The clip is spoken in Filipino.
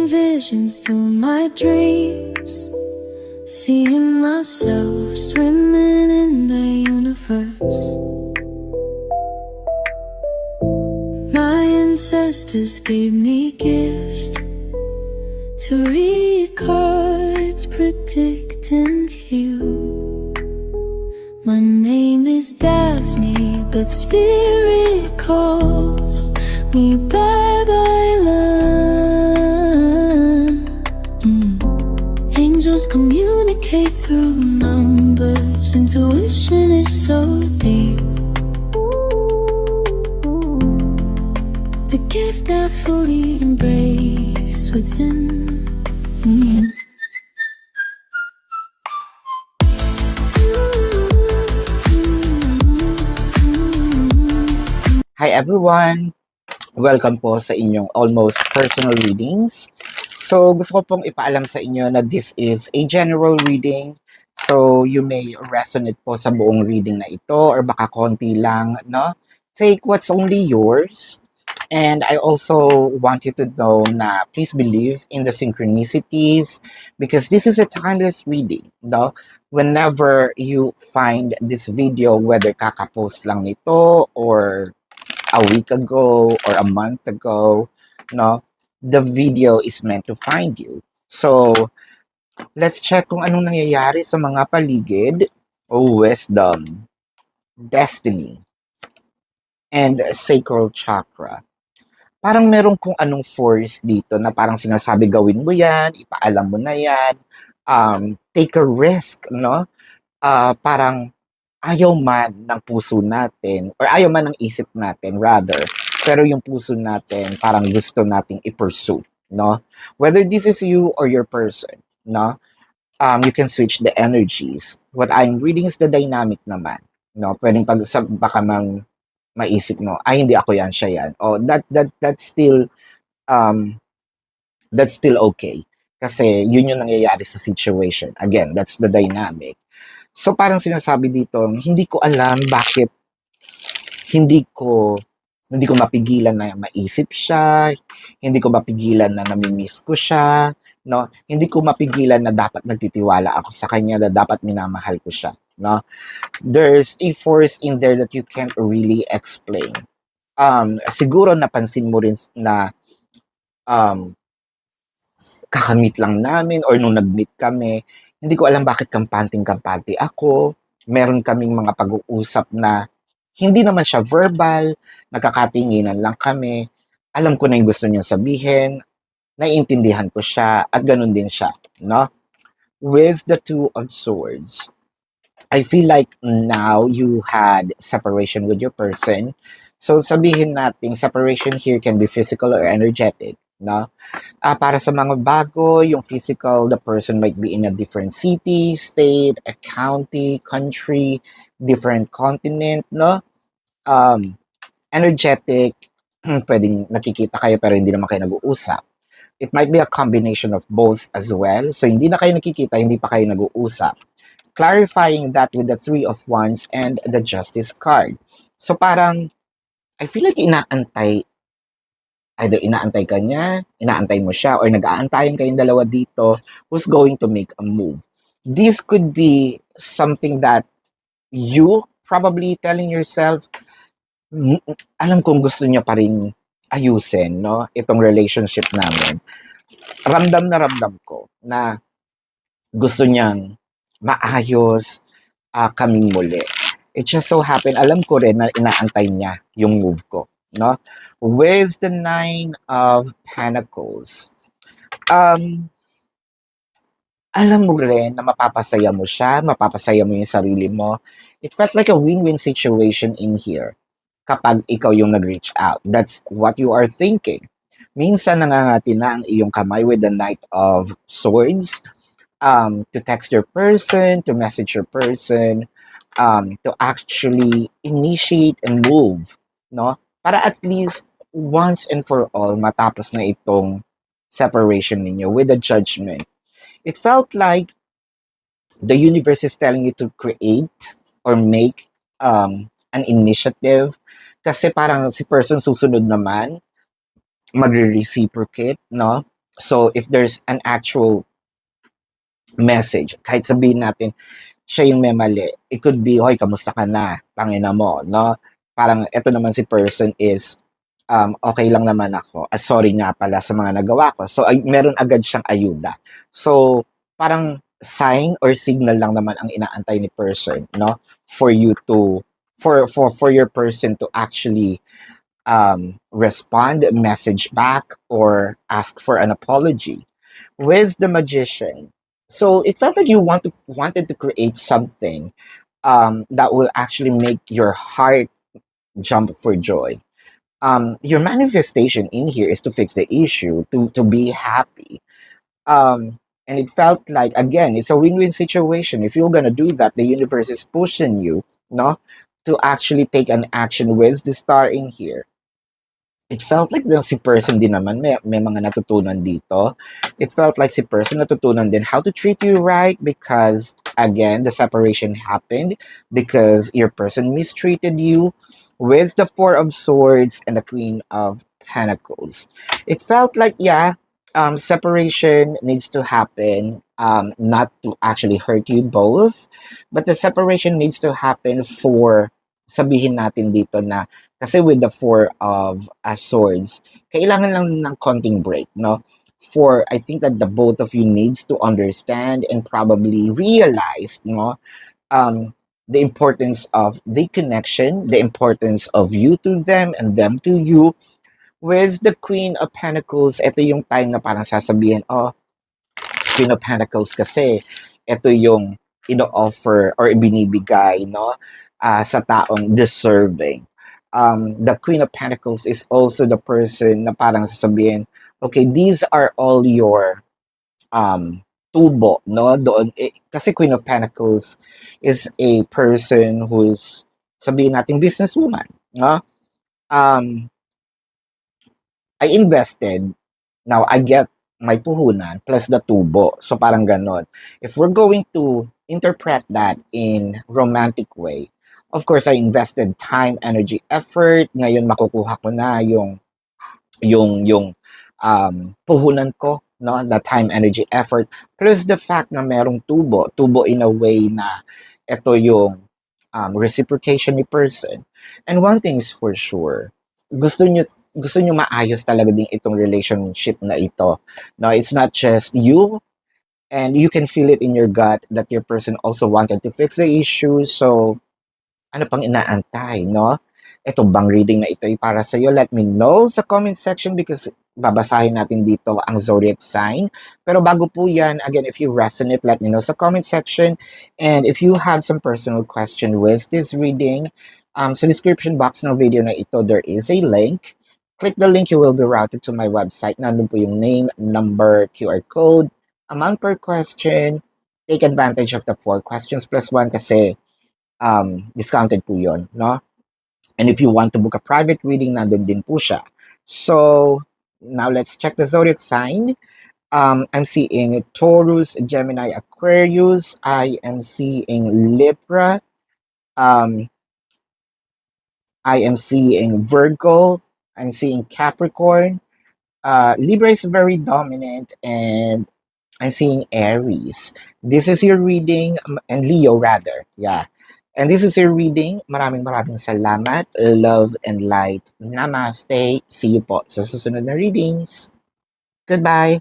visions through my dreams, seeing myself swimming in the universe. My ancestors gave me gifts to read cards, predict and heal. My name is Daphne, but spirit calls me Babylon. Angels communicate through numbers. Intuition is so deep. The gift I fully embrace within. Hi everyone! Welcome po sa inyong almost personal readings. So gusto ko pong ipaalam sa inyo na this is a general reading. So you may resonate po sa buong reading na ito or baka konti lang, no? Take what's only yours. And I also want you to know na please believe in the synchronicities because this is a timeless reading, no? Whenever you find this video, whether kakapost lang nito or a week ago or a month ago, no, the video is meant to find you. So, let's check kung anong nangyayari sa mga paligid. Wisdom, destiny, and sacral chakra. Parang meron kung anong force dito na parang sinasabi gawin mo yan, ipaalam mo na yan, take a risk, no? Parang ayaw man ng puso natin, or ayaw man ng isip natin, rather, pero yung puso natin, parang gusto nating i-pursue, no? Whether this is you or your person, no? You can switch the energies. What I'm reading is the dynamic naman, no? Pwedeng baka maisip mo, ay, hindi ako yan, siya yan. Oh, that's still okay. Kasi yun yung nangyayari sa situation. Again, that's the dynamic. So parang sinasabi dito, hindi ko alam bakit hindi ko mapigilan na maisip siya, hindi ko mapigilan na namimiss ko siya, no? Hindi ko mapigilan na dapat nagtitiwala ako sa kanya, na dapat minamahal ko siya, no? There's a force in there that you can't really explain. Siguro napansin mo rin na kakamit lang namin or nung nag-meet kami, hindi ko alam bakit kampante ako. Meron kaming mga pag-uusap na hindi naman siya verbal, nagkakatinginan lang kami. Alam ko na yung gusto niyang sabihin, naiintindihan ko siya, at ganun din siya, no? With the Two of Swords, I feel like now you had separation with your person. So sabihin natin, separation here can be physical or energetic, no? Para sa mga bago, yung physical, the person might be in a different city, state, a county, country, different continent, no? Energetic, pwedeng nakikita kayo pero hindi naman kayo nag-uusap. It might be a combination of both as well. So hindi na kayo nakikita, hindi pa kayo nag-uusap. Clarifying that with the Three of Wands and the Justice card. So parang, I feel like inaantay ka niya, inaantay mo siya, or nag-aantayan kayong dalawa dito who's going to make a move. This could be something that you probably telling yourself, alam kong gusto niya pa rin ayusin, no? Itong relationship namin. Ramdam na ramdam ko na gusto niyang maayos kaming muli. It just so happened, alam ko rin na inaantay niya yung move ko, no? With the Nine of Pentacles, alam mo rin na mapapasaya mo siya, mapapasaya mo yung sarili mo. It felt like a win-win situation in here kapag ikaw yung nag-reach out. That's what you are thinking. Minsan nangangati na ang iyong kamay with the Knight of Swords, to text your person, to message your person, to actually initiate and move, no? Para at least once and for all matapos na itong separation ninyo with the Judgment. It felt like the universe is telling you to create or make an initiative kasi parang si person susunod naman magre-reciprocate, no? So if there's an actual message, kahit sabihin natin siya yung may mali, it could be, hoy, kamusta ka na? Tangina mo, no? Parang eto naman si person is, okay lang naman ako. At sorry nga pala sa mga nagawa ko. So, meron agad siyang ayuda. So, parang sign or signal lang naman ang inaantay ni person, no? For you to, for your person to actually respond, message back, or ask for an apology. With the magician, so it felt like you wanted to create something that will actually make your heart jump for joy. Your manifestation in here is to fix the issue, to be happy. And it felt like, again, it's a win-win situation. If you're gonna do that, the universe is pushing you, no, to actually take an action with the star in here. It felt like si person din naman may mga natutunan dito. It felt like si person natutunan din how to treat you right because, again, the separation happened because your person mistreated you with the Four of Swords and the Queen of Pentacles. It felt like, yeah, separation needs to happen, not to actually hurt you both, but the separation needs to happen for, sabihin natin dito na, kasi with the Four of Swords, kailangan lang ng konting break, no? For, I think that the both of you needs to understand and probably realize, the importance of the connection, the importance of you to them and them to you. With the Queen of Pentacles, ito yung time na parang sasabihin, oh, Queen of Pentacles kasi, ito yung ino-offer or binibigay, no? Sa taong deserving. The Queen of Pentacles is also the person na parang sasabihin, okay, these are all your tubo, no? Doon, kasi Queen of Pentacles is a person who's, sabihin natin, businesswoman, no? I invested, now I get my puhunan plus the tubo. So parang ganon. If we're going to interpret that in romantic way, of course, I invested time, energy, effort. Ngayon makukuha ko na yung puhunan ko, no? The time, energy, effort. Plus the fact na merong tubo. Tubo in a way na ito yung reciprocation ni person. And one thing is for sure, gusto nyo maayos talaga din itong relationship na ito. No, it's not just you, and you can feel it in your gut that your person also wanted to fix the issue. So, ano pang inaantay, no? Ito bang reading na ito ay para sa iyo? Let me know sa comment section because babasahin natin dito ang zodiac sign. Pero bago po yan, again, if you resonate, let me know sa comment section. And if you have some personal question with this reading, sa description box ng video na ito, there is a link. Click the link, you will be routed to my website. Nandun po yung name, number, QR code, amount per question. Take advantage of the 4 questions plus 1 kasi discounted po yun, no? And if you want to book a private reading, nandun din po siya. So, now let's check the zodiac sign. I'm seeing Taurus, Gemini, Aquarius. I am seeing Libra. I am seeing Virgo. I'm seeing Capricorn. Libra is very dominant, and I'm seeing Aries. This is your reading, and Leo rather, yeah. And this is your reading. Maraming salamat. Love and light. Namaste. See you po sa susunod na readings. Goodbye.